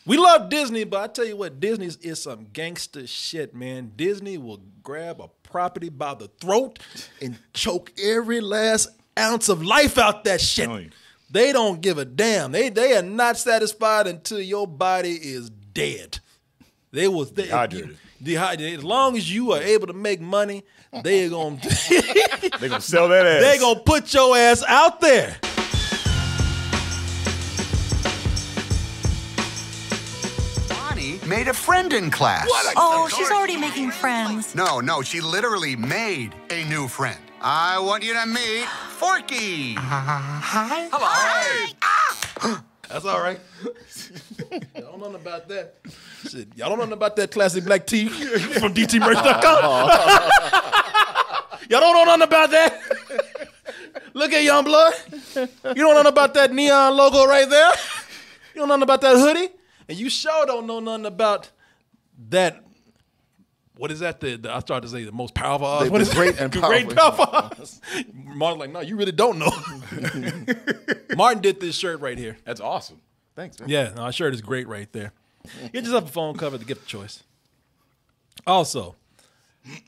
We love Disney, but I tell you what, Disney is some gangster shit, man. Disney will grab a property by the throat and choke every last ounce of life out that shit. They don't give a damn. They are not satisfied until your body is dead. Dehydrated. As long as you are able to make money, they're gonna sell that ass. They're gonna put your ass out there. Made a friend in class. Oh, she's already making friends. No, she literally made a new friend. I want you to meet Forky. Hi. Hello. Hi. That's all right. Y'all don't know nothing about that. Shit, y'all don't know nothing about that classic black tea from DTmerch.com. Y'all don't know nothing about that. Look at Young Blood. You don't know nothing about that neon logo right there. You don't know nothing about that hoodie. And you sure don't know nothing about that. What is that? I started to say the most powerful Oz. What is great and powerful. Great powerful Oz. Martin's like, no, you really don't know. Martin did this shirt right here. That's awesome. Thanks, man. Yeah, no, our shirt is great right there. Get yourself a phone cover to gift choice. Also,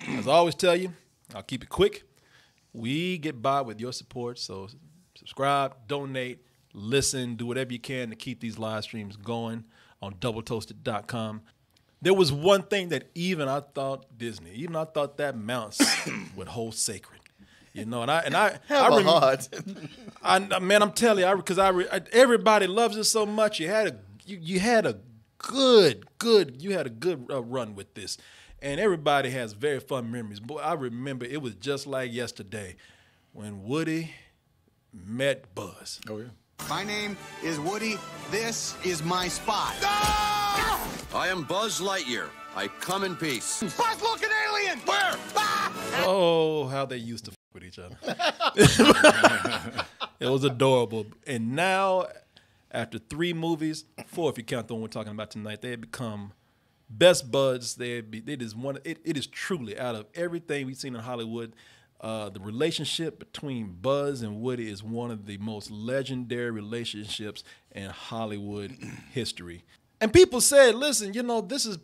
as I always tell you, I'll keep it quick. We get by with your support, so subscribe, donate, listen, do whatever you can to keep these live streams going on doubletoasted.com. There was one thing that even I thought that mounts would hold sacred, you know. And I remember, man, I'm telling you, because everybody loves it so much. You had a good run with this, and everybody has very fun memories. Boy, I remember it was just like yesterday when Woody met Buzz. Oh yeah. My name is Woody. This is my spot. I am Buzz Lightyear. I come in peace. Buzz-looking alien! Where? Oh, how they used to f with each other. It was adorable. And now, after 3 movies, 4 if you count the one we're talking about tonight, they have become best buds. It is truly, out of everything we've seen in Hollywood, the relationship between Buzz and Woody is one of the most legendary relationships in Hollywood history. And people said, listen, you know, this is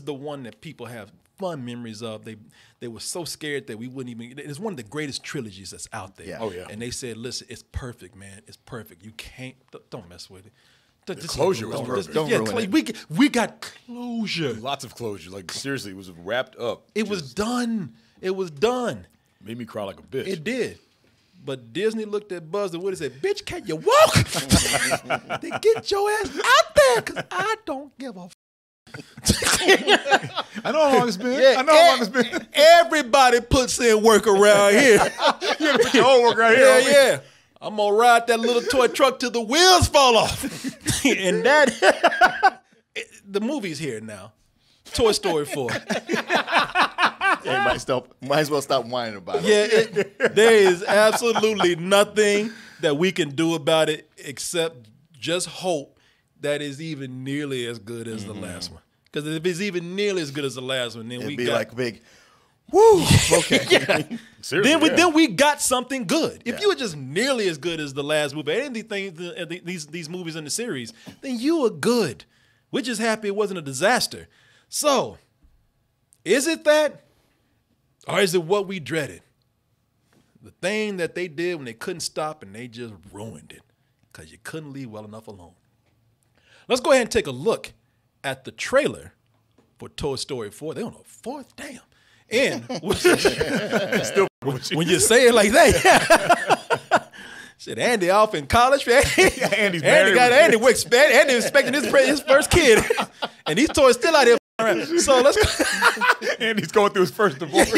the one that people have fun memories of. They were so scared that we wouldn't even. It's one of the greatest trilogies that's out there. Yeah. Oh yeah. And they said, listen, it's perfect, man. It's perfect. You can't. Don't mess with it. The closure was perfect. Don't ruin it. We got closure. Lots of closure. Like seriously, it was wrapped up. It was done. It was done. Made me cry like a bitch. It did. But Disney looked at Buzz and Woody and said, bitch, can you walk? Then get your ass out there, because I don't give a f. I know how long it's been. Yeah, I know how long it's been. Everybody puts in work around here. You gotta put your own work right here. Yeah. I'm going to ride that little toy truck till the wheels fall off. And the movie's here now. Toy Story 4. Everybody might as well stop whining about it. Yeah, there is absolutely nothing that we can do about it except just hope that it's even nearly as good as the last one. Because if it's even nearly as good as the last one, then It'd we be got like big. Woo! Okay. Yeah. Seriously, Then we got something good. If you were just nearly as good as the last movie, anything these movies in the series, then you were good. We're just happy it wasn't a disaster. So, is it that? Or is it what we dreaded? The thing that they did when they couldn't stop and they just ruined it because you couldn't leave well enough alone. Let's go ahead and take a look at the trailer for Toy Story 4. They're on the 4th, damn. And when you say it like that, shit, Andy off in college. Andy's married. Andy expecting his first kid, and these toys still out here around. So let's go. Andy's going through his first divorce.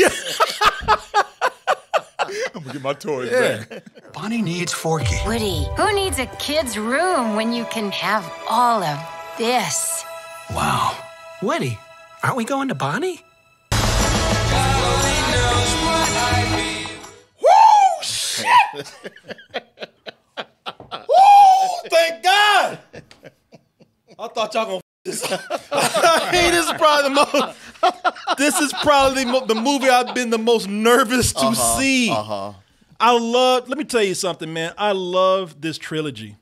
I'm gonna get my toys back. Bunny needs Forky. Woody, who needs a kid's room when you can have all of this? Wow. Woody, aren't we going to Bonnie? Woo! Shit! Woo! Thank God! I thought y'all gonna this up. This is probably the movie I've been the most nervous to see. Let me tell you something, man. I love this trilogy.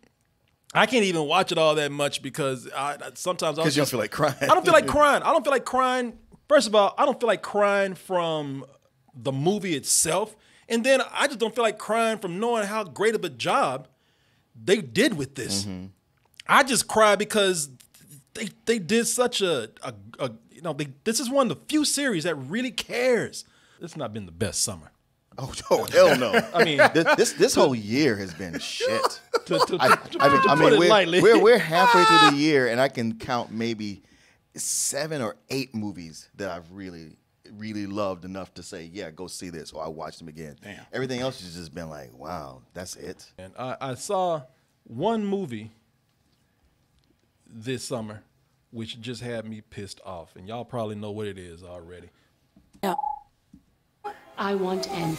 I can't even watch it all that much because sometimes Because you don't feel like crying. I don't feel like crying. I don't feel like crying. First of all, I don't feel like crying from the movie itself. And then I just don't feel like crying from knowing how great of a job they did with this. I just cry because they did such this is one of the few series that really cares. It's not been the best summer. Oh hell no! I mean, this whole year has been shit. to put it lightly. We're halfway through the year, and I can count maybe 7 or 8 movies that I've really loved enough to say, yeah, go see this, or I watch them again. Damn. Everything else has just been like, wow, that's it. And I saw one movie this summer, which just had me pissed off, and y'all probably know what it is already. No. I want in.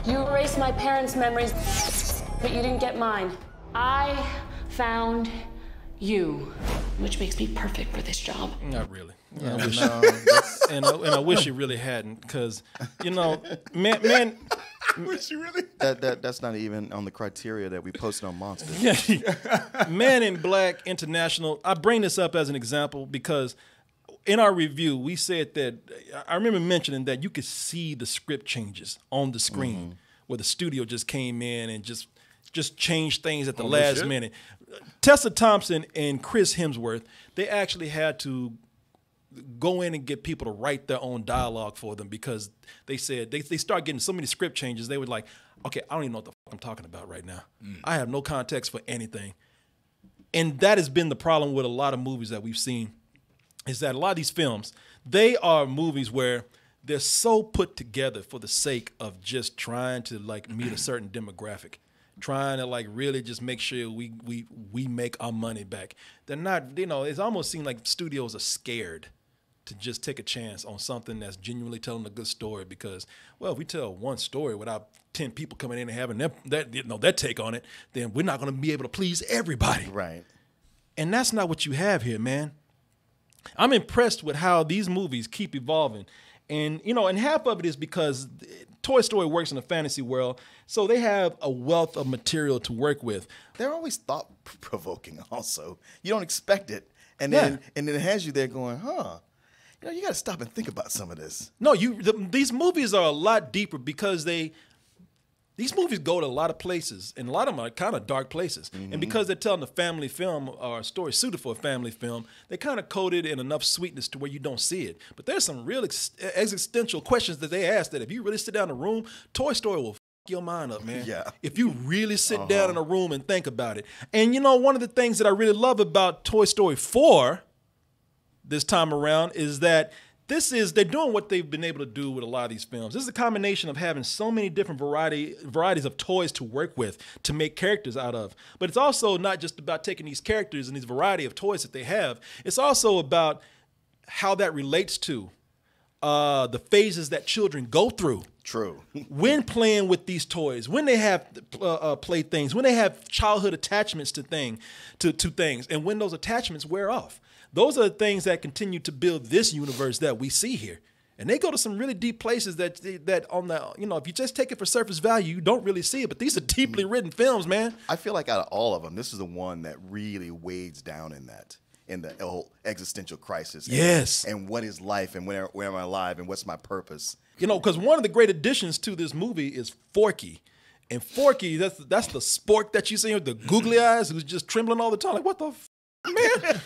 You erased my parents' memories, but you didn't get mine. I found you, which makes me perfect for this job. Not really. Yeah, I wish, no, and I wish it really hadn't, because man. Was she really? That's not even on the criteria that we posted on Monster. Man in Black International. I bring this up as an example because in our review, we said that I remember mentioning that you could see the script changes on the screen where the studio just came in and just changed things at the last minute. Tessa Thompson and Chris Hemsworth, they actually had to go in and get people to write their own dialogue for them because they said they start getting so many script changes. They were like, okay, I don't even know what the fuck I'm talking about right now. I have no context for anything. And that has been the problem with a lot of movies that we've seen, is that a lot of these films, they are movies where they're so put together for the sake of just trying to like meet a certain demographic, trying to like really just make sure we make our money back. They're not, it's almost seemed like studios are scared to just take a chance on something that's genuinely telling a good story because, well, if we tell one story without 10 people coming in and having their take on it, then we're not going to be able to please everybody. Right. And that's not what you have here, man. I'm impressed with how these movies keep evolving. And, and half of it is because Toy Story works in a fantasy world, so they have a wealth of material to work with. They're always thought-provoking also. You don't expect it. And then it has you there going, you got to stop and think about some of this. No, these movies are a lot deeper because these movies go to a lot of places, and a lot of them are kind of dark places. And because they're telling a family film or a story suited for a family film, they kind of code it in enough sweetness to where you don't see it. But there's some real existential questions that they ask that if you really sit down in a room, Toy Story will your mind up, man. Yeah. If you really sit down in a room and think about it. And one of the things that I really love about Toy Story 4 this time around is that they're doing what they've been able to do with a lot of these films. This is a combination of having so many different varieties of toys to work with to make characters out of. But it's also not just about taking these characters and these variety of toys that they have. It's also about how that relates to the phases that children go through. True. When playing with these toys, when they have playthings, when they have childhood attachments to things, and when those attachments wear off. Those are the things that continue to build this universe that we see here. And they go to some really deep places that on the, if you just take it for surface value, you don't really see it. But these are deeply written films, man. I feel like out of all of them, this is the one that really wades down in the whole existential crisis. Yes. And what is life and where am I alive and what's my purpose? Because one of the great additions to this movie is Forky. And Forky, that's the spork that you see with the googly eyes who's just trembling all the time. Like, what the man?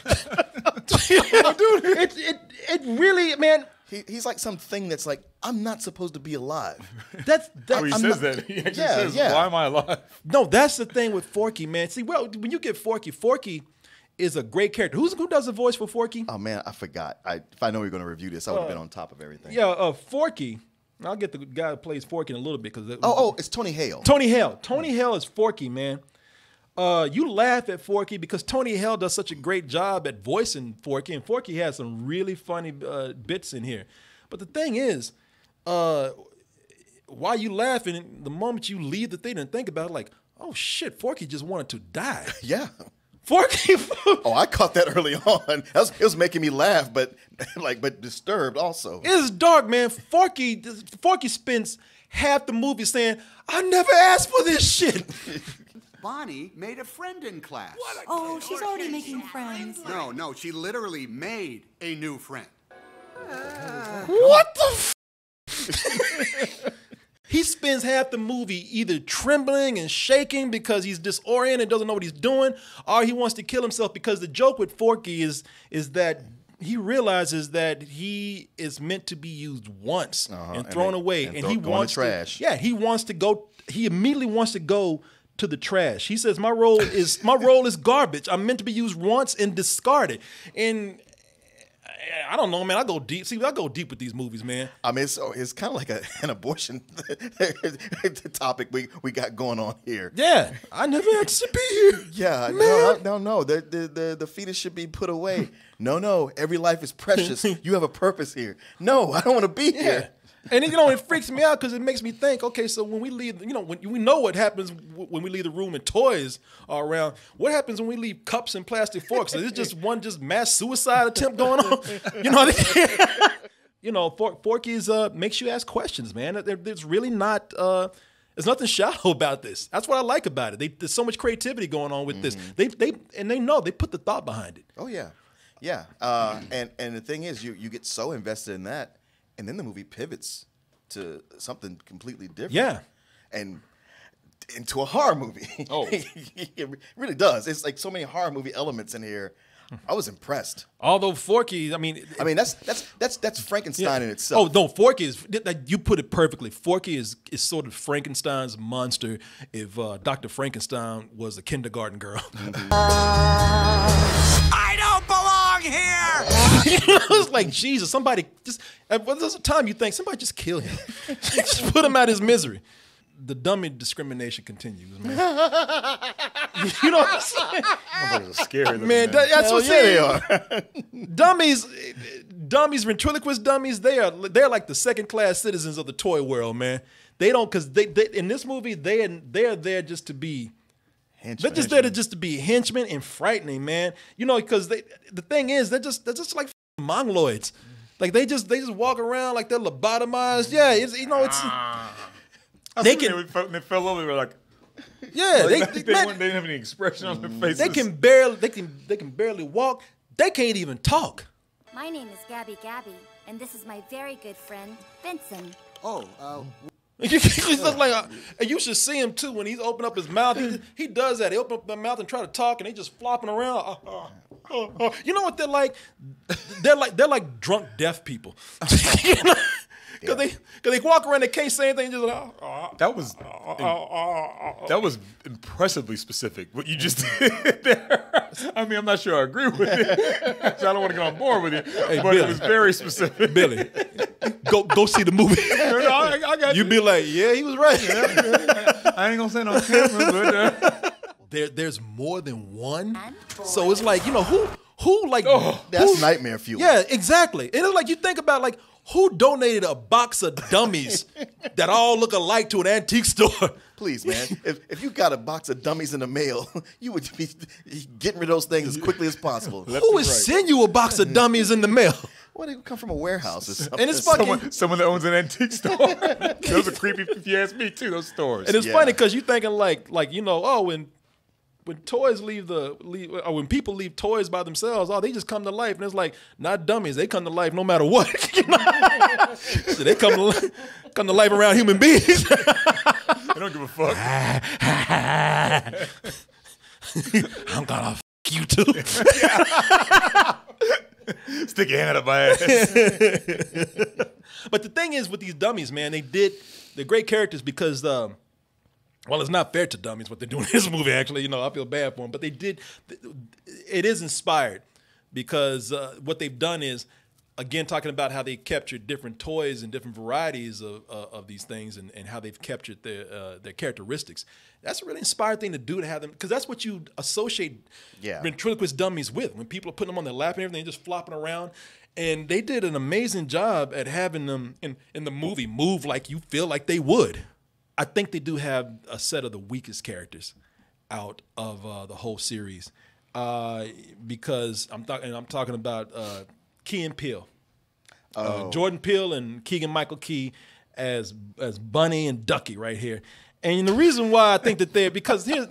Dude, it really, man. He's like something that's like, I'm not supposed to be alive. He says that. He actually says, why am I alive? No, that's the thing with Forky, man. See, well, when you get Forky is a great character. Who does the voice for Forky? Oh, man, I forgot. If I know you're going to review this, I would have been on top of everything. Yeah, Forky. I'll get the guy who plays Forky in a little bit. It's Tony Hale. Tony Hale is Forky, man. You laugh at Forky because Tony Hale does such a great job at voicing Forky, and Forky has some really funny bits in here. But the thing is, while you laughing, the moment you leave the theater and think about it, like, oh shit, Forky just wanted to die. Yeah. Forky. Oh, I caught that early on. It was making me laugh, but disturbed also. It's dark, man. Forky spends half the movie saying, I never asked for this shit. Bonnie made a friend in class. Oh, she's already making friends. No, she literally made a new friend. What the He spends half the movie either trembling and shaking because he's disoriented, doesn't know what he's doing, or he wants to kill himself because the joke with Forky is that he realizes that he is meant to be used once and thrown away, and he wants trash. He wants to go. He immediately wants to go to the trash. He says, "My role is garbage. I'm meant to be used once and discarded." And I don't know, man. I go deep. See, I go deep with these movies, man. I mean, it's kind of like an abortion topic we got going on here. Yeah, I never had to be here. Yeah, man. no. The fetus should be put away. No. Every life is precious. You have a purpose here. No, I don't want to be here. And it freaks me out because it makes me think, okay, so when we leave, when we know what happens when we leave the room and toys are around, what happens when we leave cups and plastic forks? Is it just one mass suicide attempt going on? You know what I mean? Forky's makes you ask questions, man. There's really not, there's nothing shallow about this. That's what I like about it. There's so much creativity going on with this. They put the thought behind it. Oh, yeah. Yeah. And the thing is, you get so invested in that, and then the movie pivots to something completely different. Yeah. And into a horror movie. Oh. It really does. It's like so many horror movie elements in here. I was impressed. Although Forky, I mean, that's Frankenstein in itself. Oh no, Forky is. You put it perfectly. Forky is sort of Frankenstein's monster. If Dr. Frankenstein was a kindergarten girl. I don't belong here. It's like Jesus. Somebody just. There's a time you think somebody just kill him, just put him out of his misery. The dummy discrimination continues, man. You know what I'm saying? Motherfuckers are scary, man. That's what they are. Dummies, ventriloquist dummies. They're like the second class citizens of the toy world, man. They don't because they in this movie they're there just to be. Henchmen. They're just there to be henchmen and frightening, man. Because the thing is they're just like mongoloids. Like they just walk around like they're lobotomized. Yeah, it's. They fell over. They were like, yeah, they didn't have any expression on their faces. They can barely walk. They can't even talk. My name is Gabby, and this is my very good friend Vincent. He's like, and you should see him too when he's open up his mouth. He does that. He open up the mouth and try to talk, and he just flopping around. You know what they're like? They're like drunk deaf people. Because they walk around, they can't say anything. Just like, that was impressively specific. What you just did there. I mean, I'm not sure I agree with it. So I don't want to get on board with you. Hey, but Billy, it was very specific. Billy, go see the movie. I got you. You'd be like, yeah, he was right. I ain't gonna say no camera, but there's more than one. So it's like, who like that's nightmare fuel. Yeah, exactly. And it's like you think about like who donated a box of dummies that all look alike to an antique store? Please, man. If you got a box of dummies in the mail, you would be getting rid of those things as quickly as possible. Who would send you a box of dummies in the mail? Well, they come from a warehouse or something. And it's fucking someone that owns an antique store. Those are creepy, if you ask me, too. Those stores. And it's funny because you're thinking like when toys when people leave toys by themselves, they just come to life. And it's like, not dummies. They come to life no matter what. So they come to life around human beings. They don't give a fuck. I'm gonna f*** you too. Stick your hand up my ass. But the thing is with these dummies, man, they're great characters because well, it's not fair to dummies what they're doing in this movie, actually. I feel bad for them. But it is inspired because what they've done is, again, talking about how they captured different toys and different varieties of these things and how they've captured their characteristics. That's a really inspired thing to do, to have them, because that's what you associate ventriloquist dummies with. When people are putting them on their lap and everything, just flopping around. And they did an amazing job at having them in the movie move like you feel like they would. I think they do have a set of the weakest characters out of the whole series, because I'm talking about Key and Peele, Jordan Peele and Keegan-Michael Key as Bunny and Ducky right here, And the reason why I think that because here's,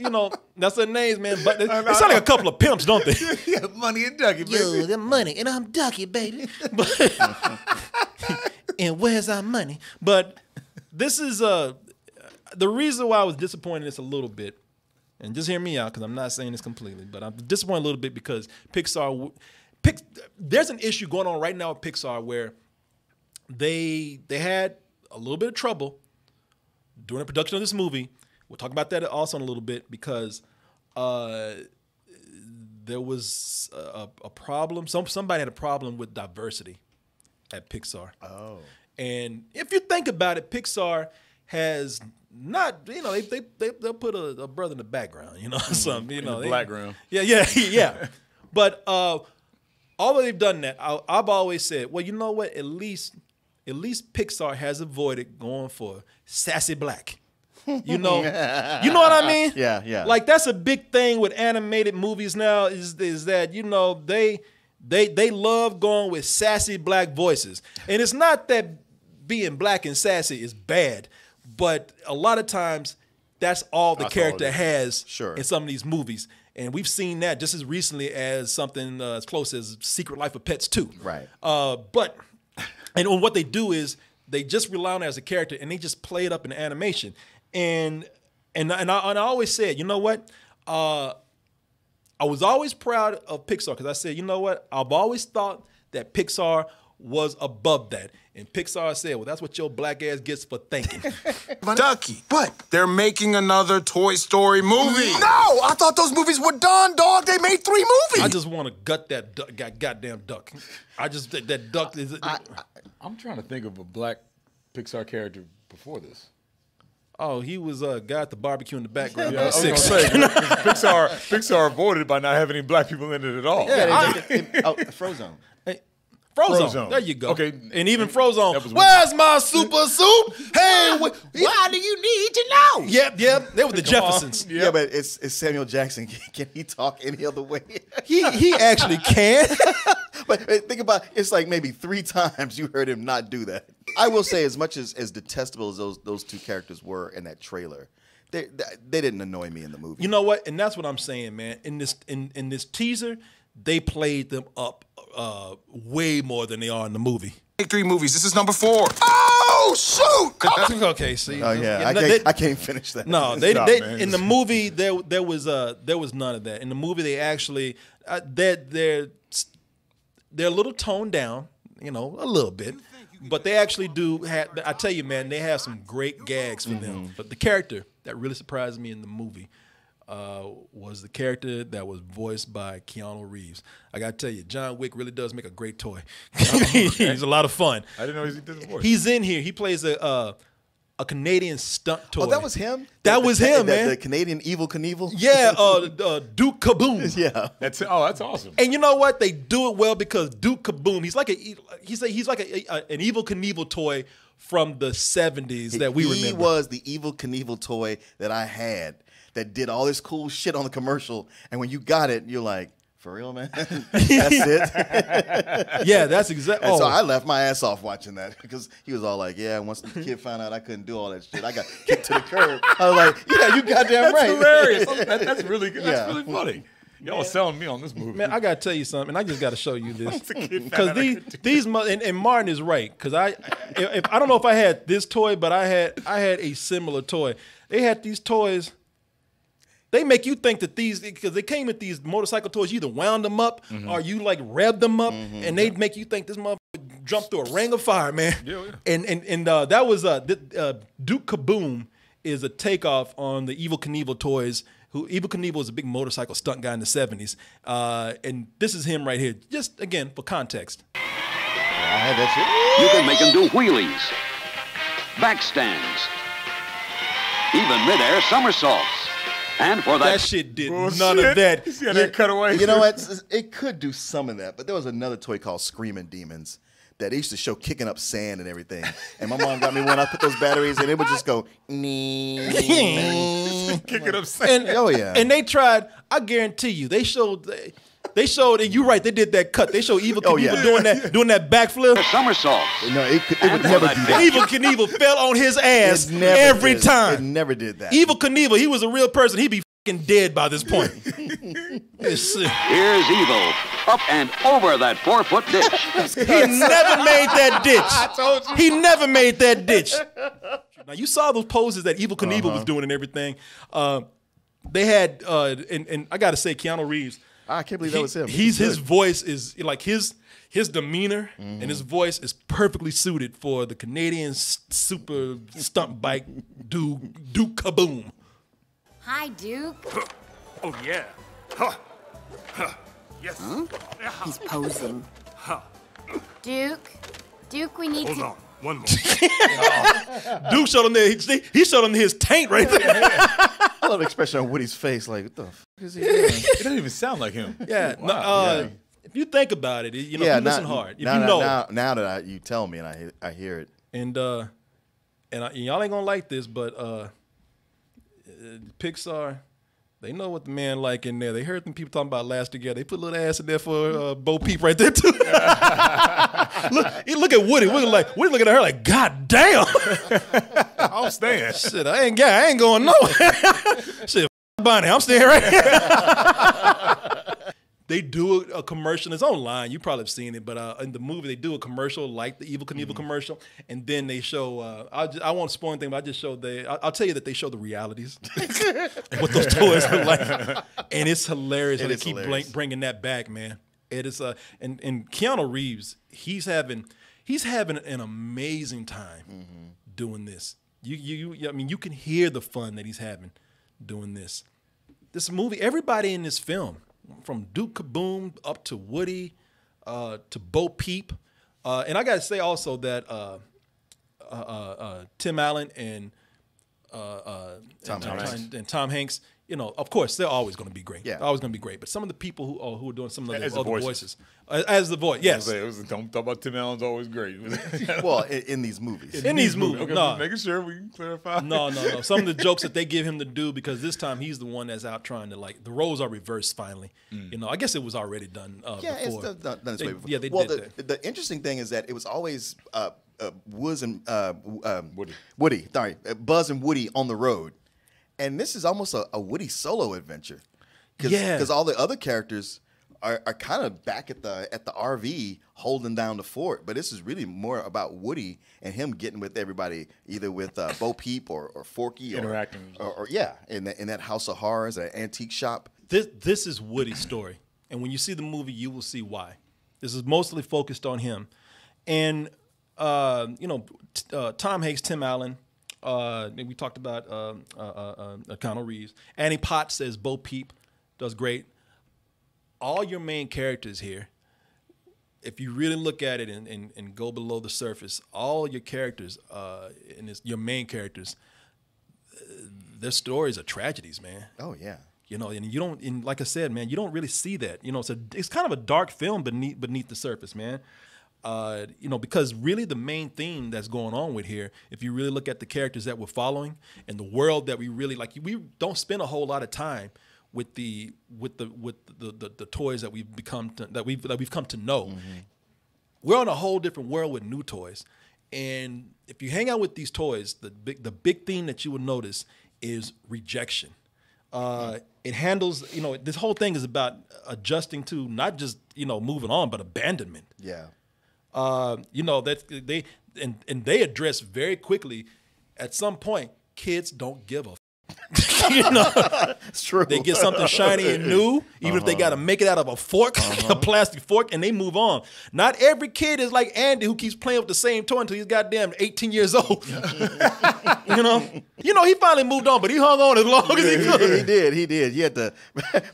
that's their names, man. But they sound like a couple of pimps, don't they? Yeah, Money and Ducky, baby. Yo, the money, and I'm Ducky, baby. And where's our money? But this is the reason why I was disappointed in this a little bit. And just hear me out, because I'm not saying this completely, but I'm disappointed a little bit because there's an issue going on right now with Pixar where they had a little bit of trouble during the production of this movie. We'll talk about that also in a little bit because there was a problem. Somebody had a problem with diversity at Pixar. Oh. And if you think about it, Pixar has not, they'll put a brother in the background, something, in the background. Yeah. But although they've done that, I've always said, well, you know what? At least Pixar has avoided going for sassy black. You know what I mean? Yeah. Like that's a big thing with animated movies now is that they love going with sassy black voices, and it's not that being black and sassy is bad, but a lot of times that's all the character has in some of these movies. And we've seen that just as recently as something as close as Secret Life of Pets 2. Right. And what they do is they just rely on it as a character and they just play it up in animation. And I always said, you know what? I was always proud of Pixar because I said, you know what? I've always thought that Pixar was above that. And Pixar said, well, that's what your black ass gets for thinking. Ducky, what? They're making another Toy Story movie. No! I thought those movies were done, dog. They made 3 movies. I just want to gut that goddamn duck. That duck is... I'm trying to think of a black Pixar character before this. Oh, he was a guy at the barbecue in the background. Yeah, I was going to say, Pixar avoided by not having any black people in it at all. Yeah, Frozone. Frozone. There you go. Okay. And even Frozone. Where's my super soup? Hey, why do you need to know? Yep. They were the Jeffersons. Yeah, but it's Samuel Jackson. Can he talk any other way? He actually can. But think about it's like maybe 3 times you heard him not do that. I will say, as much as detestable as those 2 characters were in that trailer, they didn't annoy me in the movie. You know what? And that's what I'm saying, man. In this teaser, they played them up way more than they are in the movie. 3 movies. This is number 4. Oh shoot! Okay, see. Oh yeah, I can't finish that. No, they in the movie there was none of that. In the movie, they actually they're a little toned down, a little bit. But they actually do have, I tell you, man, they have some great gags for them. But the character that really surprised me in the movie was the character that was voiced by Keanu Reeves. I got to tell you, John Wick really does make a great toy. He's a lot of fun. I didn't know he did the voice. He's in here. He plays a Canadian stunt toy. Oh, that was him? That was him, man. The Canadian Evil Knievel? Yeah, Duke Kaboom. Yeah. That's awesome. And you know what? They do it well because Duke Kaboom, he's like an Evil Knievel toy from the 70s that we remember. He was the Evil Knievel toy that I had that did all this cool shit on the commercial. And when you got it, you're like, for real, man? That's it? Yeah, that's exactly. So I left my ass off watching that because he was all like, yeah, once the kid found out I couldn't do all that shit, I got kicked to the curb. I was like, yeah, you goddamn right. Hilarious. That's really good. That's really funny. Y'all was selling me on this movie. Man, I got to tell you something, and I just got to show you this. Because and Martin is right. Because I don't know if I had this toy, but I had a similar toy. They had these toys. They make you think that because they came with these motorcycle toys, you either wound them up or you like revved them up, and they make you think this motherfucker jumped through a ring of fire, man. Yeah. And that was Duke Kaboom is a takeoff on the Evel Knievel toys. Evel Knievel was a big motorcycle stunt guy in the 70s, and this is him right here. Just again for context. I had that shit. You can make them do wheelies, back stands, even midair somersaults. And for that shit did none of that. You see how that cut away? You know what? It could do some of that, but there was another toy called Screaming Demons that used to show kicking up sand and everything. And my mom got me one. I put those batteries, and it would just go, kicking up sand. And, oh yeah. And they tried. I guarantee you, they showed. They showed, and you're right, they did that cut. They showed Evil Knievel doing that backflip. Somersaults. No, it would never do that. Evil Knievel fell on his ass every time. It never did that. Evil Knievel, he was a real person. He'd be fucking dead by this point. Here's Evil, up and over that 4-foot ditch. He never made that ditch. I told you. He never made that ditch. Now, you saw those poses that Evil Knievel was doing and everything. They had, and I got to say, Keanu Reeves. I can't believe that was him. His voice is like his demeanor and his voice is perfectly suited for the Canadian super stunt bike Duke Kaboom. Hi, Duke. Oh, yeah. Yes. He's posing. Duke, we need Hold to... on. One more. Duke showed him there. He showed him his taint right there. I love the expression on Woody's face. Like, what the fuck is he doing? It doesn't even sound like him. Yeah. Wow. If you think about it, you know, if you listen hard. If now that you tell me and I hear it. And y'all ain't gonna like this, but Pixar, they know what the man like in there. They heard them people talking about Last Together. They put a little ass in there for Bo Peep right there too. look at Woody. Woody looking at her like, God damn. I'll stand. Shit, I ain't going nowhere. Shit, Bunny, I'm staying right here. They do a commercial. It's online. You probably have seen it, but in the movie they do a commercial like the Evil Knievel commercial, and then they show. I won't spoil anything, but I just show I'll tell you that they show the realities and what those toys are like, and it's hilarious. They keep bringing that back, man. It is and Keanu Reeves, he's having an amazing time doing this. I mean, you can hear the fun that he's having doing this. This movie, everybody in this film, from Duke Kaboom up to Woody, to Bo Peep, and I got to say also that Tim Allen and Tom Hanks, you know, of course they're always going to be great. Yeah, always going to be great. But some of the people who are doing some of the other voices, as the voice, yes. Don't talk about Tim Allen's always great. Well, in these movies, in these movies, okay, no. Making sure we clarify. No. Some of the jokes that they give him to do, because this time he's the one that's out trying to, like, the roles are reversed finally. You know, I guess it was already done. Yeah, before. it's done this way before. Yeah, they did that. The interesting thing is that it was always Buzz and Woody. Sorry, Buzz and Woody on the road. And this is almost a Woody solo adventure, because all the other characters are kind of back at the RV holding down the fort. But this is really more about Woody and him getting with everybody, either with Bo Peep or Forky, interacting, or in that house of horrors, an antique shop. This is Woody's story, and when you see the movie, you will see why. This is mostly focused on him, and Tom Hanks, Tim Allen. We talked about Keanu Reeves. Annie Potts says Bo Peep does great. All your main characters here, if you really look at it and go below the surface, all your characters, your main characters, their stories are tragedies, man. Oh yeah. You know, and you don't, and like I said, man, you don't really see that. You know, it's kind of a dark film beneath the surface, man. Because really the main theme that's going on with here, if you really look at the characters that we're following and the world that we really like, we don't spend a whole lot of time with the toys that we've come to know. We're on a whole different world with new toys, and if you hang out with these toys, the big theme that you will notice is rejection. It handles, this whole thing is about adjusting to not just moving on, but abandonment. Yeah. That they address very quickly. At some point, kids don't give a It's true. They get something shiny and new, even if they got to make it out of a fork, a plastic fork, and they move on. Not every kid is like Andy, who keeps playing with the same toy until he's goddamn 18 years old. He finally moved on, but he hung on as long as he could. He did. He had to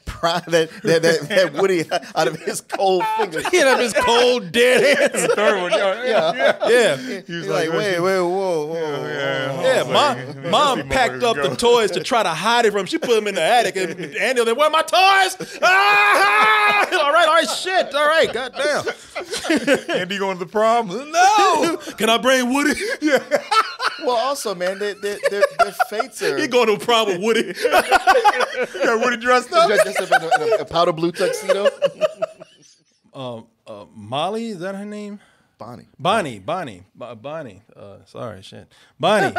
pry that Woody out of his cold fingers. He had his cold, dead hands. The third one, yeah. He was like, wait, whoa. Yeah, mom packed up the toys to try to hide it from him. She put them in the attic, and Andy was like, where are my toys? All right, shit. All right, goddamn. Andy going to the prom? No. Can I bring Woody? Well, also, man, their fates are. He going to a prom with Woody. Got Woody dressed up. Dressed up in a powder blue tuxedo. Molly, is that her name? Bonnie. Sorry, shit. Bonnie.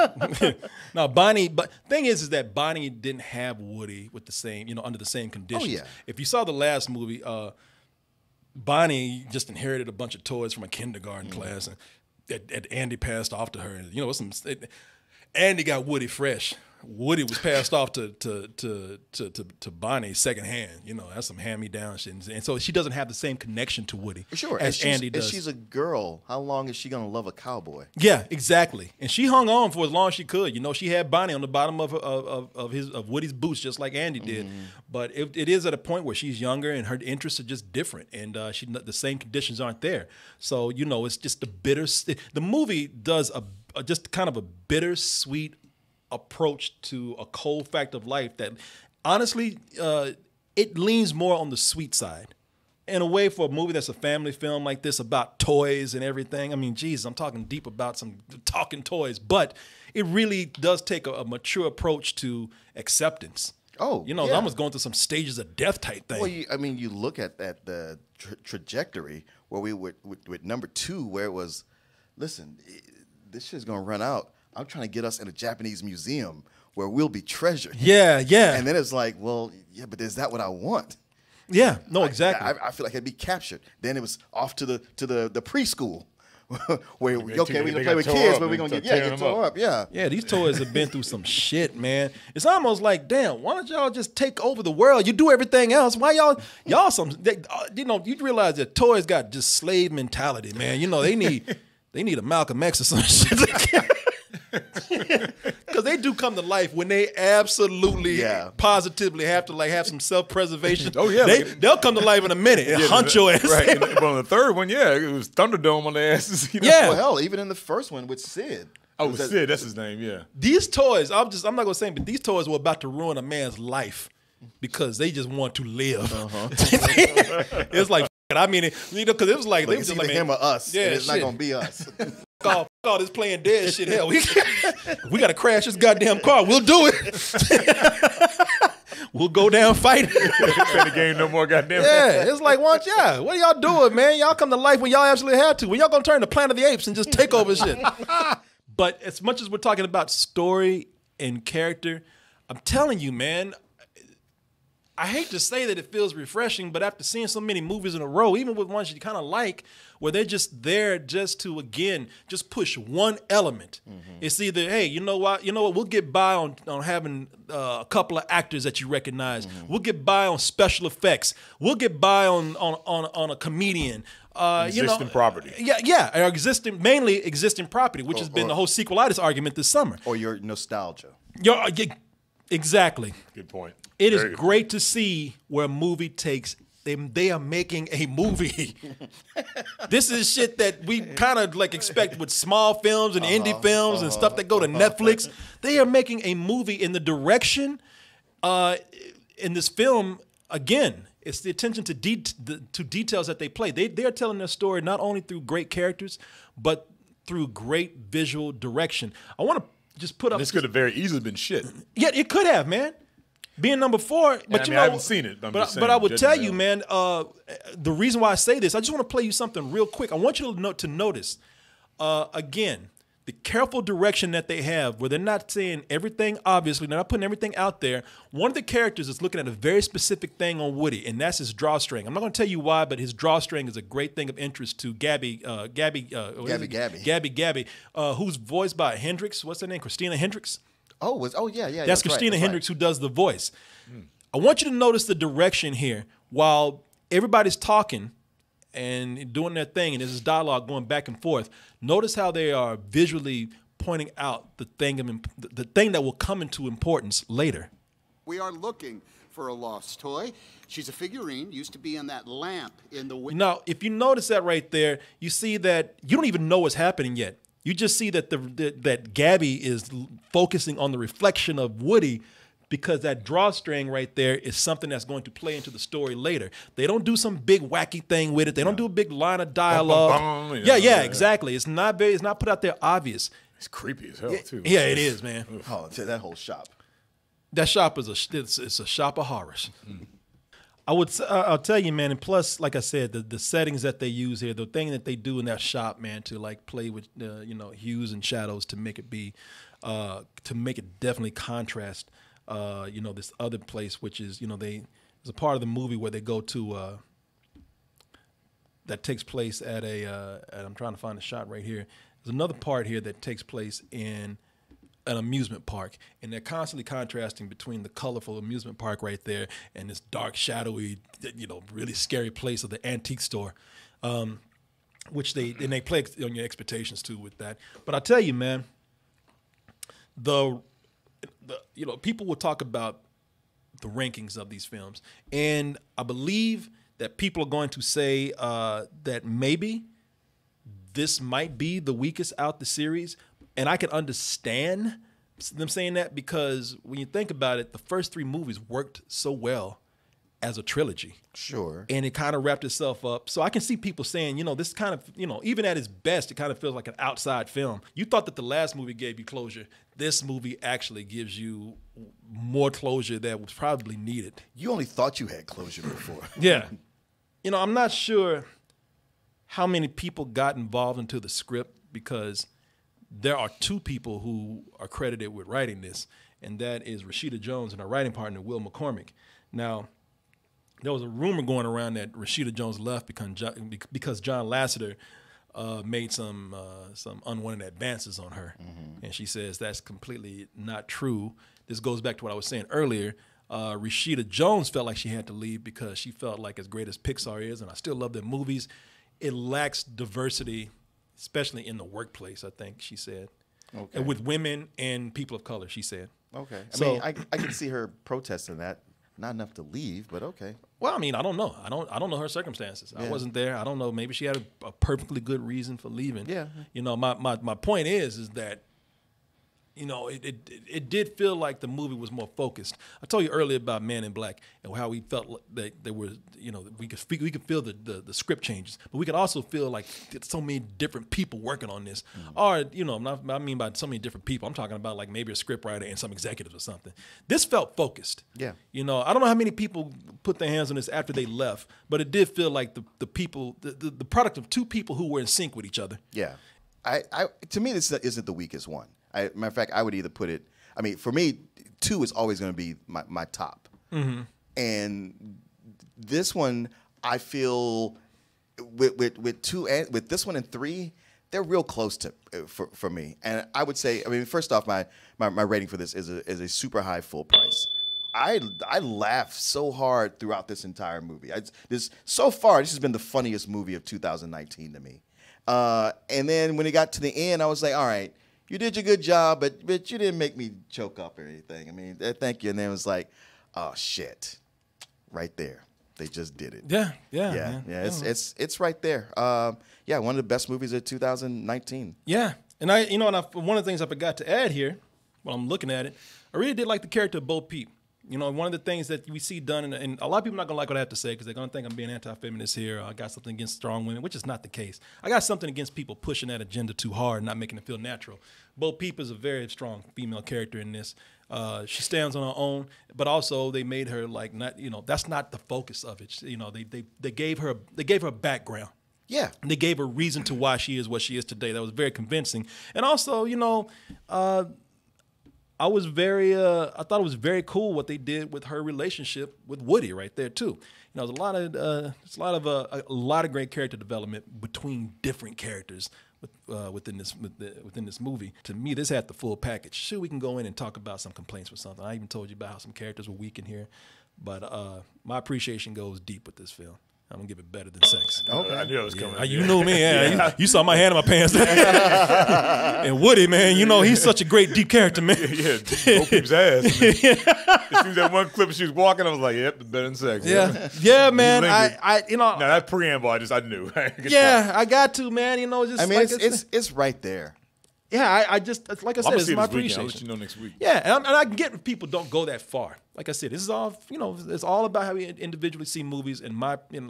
No, Bonnie. But thing is that Bonnie didn't have Woody with the same, under the same conditions. Oh, yeah. If you saw the last movie, Bonnie just inherited a bunch of toys from a kindergarten class, and Andy passed off to her. And, Andy got Woody fresh. Woody was passed off to Bonnie secondhand. That's some hand-me-down shit. And so she doesn't have the same connection to Woody as Andy does. If she's a girl, how long is she going to love a cowboy? Yeah, exactly. And she hung on for as long as she could. She had Bonnie on the bottom of Woody's boots, just like Andy did. But it is at a point where she's younger and her interests are just different, and the same conditions aren't there. So it's just the movie does just kind of a bittersweet approach to a cold fact of life that honestly it leans more on the sweet side in a way. For a movie that's a family film like this about toys and everything, I mean, geez, I'm talking deep about some talking toys, but it really does take a mature approach to acceptance. Yeah. Almost going through some stages of death type thing. Well, you look at the trajectory where we with number 2, where it was, listen, this shit's gonna run out. I'm trying to get us in a Japanese museum where we'll be treasured. Yeah. And then it's like, well, yeah, but is that what I want? Yeah, no, exactly. I feel like I'd be captured. Then it was off to the preschool where we're gonna play with kids, but we're gonna get tore up. Yeah. Yeah, these toys have been through some shit, man. It's almost like, damn, why don't y'all just take over the world? You do everything else. Why y'all you realize that toys got just slave mentality, man. They need a Malcolm X or some shit. Because they do come to life when they absolutely, positively have to have some self-preservation. Oh yeah, they'll come to life in a minute and hunt your ass. Right. Well, the third one, it was Thunderdome on their asses. Yeah. Well, hell, even in the first one with Sid. Oh, Sid, that's his name. Yeah. These toys, I'm not gonna say, but these toys were about to ruin a man's life because they just want to live. It's like, I mean, because it was like they was just like him or us. Yeah, it's not gonna be us. All this playing dead shit. Hell, we gotta crash this goddamn car. We'll do it. We'll go down fighting. Play the game no more, goddamn. Yeah, it's like, what are y'all doing, man? Y'all come to life when y'all absolutely have to. When y'all gonna turn to Planet of the Apes and just take over shit. But as much as we're talking about story and character, I'm telling you, man, I hate to say that it feels refreshing, but after seeing so many movies in a row, even with ones you kind of like, where they're just there just to, again, just push one element. It's either, hey, you know what, we'll get by on having a couple of actors that you recognize. We'll get by on special effects. We'll get by on a comedian. Existing property. Yeah, mainly existing property, which has been the whole sequelitis argument this summer. Or your nostalgia. Exactly. Good point. It is great to see where a movie takes. They are making a movie. This is shit that we kind of expect with small films and indie films and stuff that go to Netflix. They are making a movie in the direction in this film. Again, it's the attention to details that they play. They are telling their story not only through great characters, but through great visual direction. I want to just put up. This could have very easily been shit. Yeah, it could have, man. Being number 4, but I haven't seen it. But I would tell you, man, the reason why I say this, I just want to play you something real quick. I want you to notice, again, the careful direction that they have, where they're not saying everything, obviously, they're not putting everything out there. One of the characters is looking at a very specific thing on Woody, and that's his drawstring. I'm not going to tell you why, but his drawstring is a great thing of interest to Gabby, who's voiced by Hendricks. What's her name? Christina Hendricks. Yeah. That's Christina Hendricks who does the voice. I want you to notice the direction here while everybody's talking and doing their thing, and there's this dialogue going back and forth. Notice how they are visually pointing out the thing that will come into importance later. We are looking for a lost toy. She's a figurine, used to be in that lamp in the window. Now, if you notice that right there, you see that you don't even know what's happening yet. You just see that that Gabby is focusing on the reflection of Woody, because that drawstring right there is something that's going to play into the story later. They don't do some big wacky thing with it. They don't do a big line of dialogue. Exactly. It's not put out there obvious. It's creepy as hell too. Yeah, it is, man. Oh, that whole shop. That shop is it's a shop of horrors. I'll tell you, man. And plus, like I said, the settings that they use here, the thing that they do in that shop, man, to like play with hues and shadows to make it definitely contrast. This other place, which is there's a part of the movie where they go to that takes place at I'm trying to find a shot right here. There's another part here that takes place in an amusement park, and they're constantly contrasting between the colorful amusement park right there and this dark, shadowy, really scary place of the antique store, which they play on your expectations too with that. But I tell you, man, people will talk about the rankings of these films, and I believe that people are going to say that maybe this might be the weakest out the series. And I can understand them saying that because when you think about it, the first 3 movies worked so well as a trilogy. Sure. And it kind of wrapped itself up. So I can see people saying, this kind of, even at its best, it kind of feels like an outside film. You thought that the last movie gave you closure. This movie actually gives you more closure that was probably needed. You only thought you had closure before. Yeah. I'm not sure how many people got involved into the script because there are 2 people who are credited with writing this, and that is Rashida Jones and her writing partner, Will McCormick. Now, there was a rumor going around that Rashida Jones left because John Lasseter made some unwanted advances on her. Mm-hmm. And she says that's completely not true. This goes back to what I was saying earlier. Rashida Jones felt like she had to leave because she felt like, as great as Pixar is, and I still love their movies, it lacks diversity, especially in the workplace, I think she said. Okay. And with women and people of color, she said. Okay. I can see her protesting that. Not enough to leave, but okay. Well, I don't know. I don't know her circumstances. Yeah. I wasn't there. I don't know. Maybe she had a perfectly good reason for leaving. Yeah. My point is that it did feel like the movie was more focused. I told you earlier about Man in Black and how we felt that there was, we could feel the script changes, but we could also feel like so many different people working on this. Mm-hmm. Or, I mean by so many different people. I'm talking about like maybe a script writer and some executives or something. This felt focused. Yeah. I don't know how many people put their hands on this after they left, but it did feel like the people, the product of 2 people who were in sync with each other. Yeah. To me, this isn't the weakest one. Matter of fact, I would either put it. For me, 2 is always going to be my top. Mm-hmm. And this one, I feel with 2 and with this one and 3, they're real close to for me. And I would say, first off, my rating for this is a super high full price. I laughed so hard throughout this entire movie. So far, this has been the funniest movie of 2019 to me. And then when it got to the end, I was like, all right. You did your good job, but you didn't make me choke up or anything. Thank you. And then it was like, oh shit, right there, they just did it. Yeah. It's right there. One of the best movies of 2019. Yeah, and one of the things I forgot to add here, while I'm looking at it, I really did like the character of Bo Peep. One of the things that we see done, and a lot of people are not going to like what I have to say because they're going to think I'm being anti-feminist here. Or I got something against strong women, which is not the case. I got something against people pushing that agenda too hard and not making it feel natural. Bo Peep is a very strong female character in this. She stands on her own, but also they made her like not, that's not the focus of it. They gave her a background. Yeah. And they gave her reason to why she is what she is today. That was very convincing. And also, I thought it was very cool what they did with her relationship with Woody right there too. There's a lot of great character development between different characters within this movie. To me, this had the full package. Sure, we can go in and talk about some complaints or something. I even told you about how some characters were weak in here, but my appreciation goes deep with this film. I'm gonna give it better than sex. Okay. I knew it was coming. You knew me, yeah. You saw my hand in my pants. And Woody, man, he's such a great deep character, man. Yeah, Bo Peep's ass. As soon as that one clip she was walking, I was like, "Yep, it's better than sex." Yeah, man. Now that preamble, I knew. I got to, man. It's right there. Yeah, I just like I said, it's my appreciation. I'll let you know next week. Yeah, and I can get if people don't go that far. Like I said, this is all it's all about how we individually see movies. And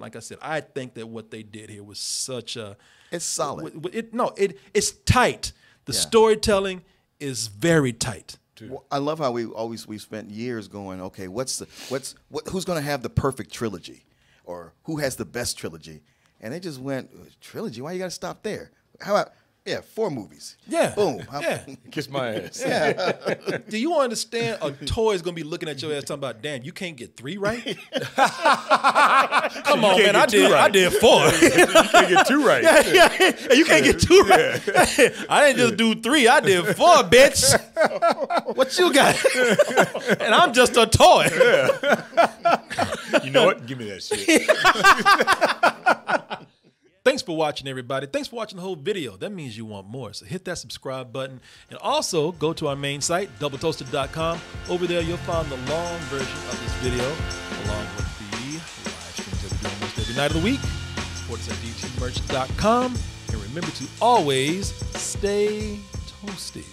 like I said, I think that what they did here was such a it's solid. It's tight. The storytelling is very tight. Well, I love how we spent years going, okay, who's going to have the perfect trilogy, or who has the best trilogy? And they just went, trilogy? Why you got to stop there? How about 4 movies? Yeah. Boom. Kiss my ass. Yeah. Do you understand a toy is going to be looking at your ass talking about, damn, you can't get 3 right? Come on, man, I did 4. You can't get 2 right. Yeah. You can't get 2 right. I didn't just do 3, I did 4, bitch. What you got? And I'm just a toy. You know what? Give me that shit. Thanks for watching, everybody. Thanks for watching the whole video. That means you want more. So hit that subscribe button. And also go to our main site, doubletoasted.com. Over there, you'll find the long version of this video, along with the live streams that we do almost every night of the week. Support us at dtmerch.com. And remember to always stay toasty.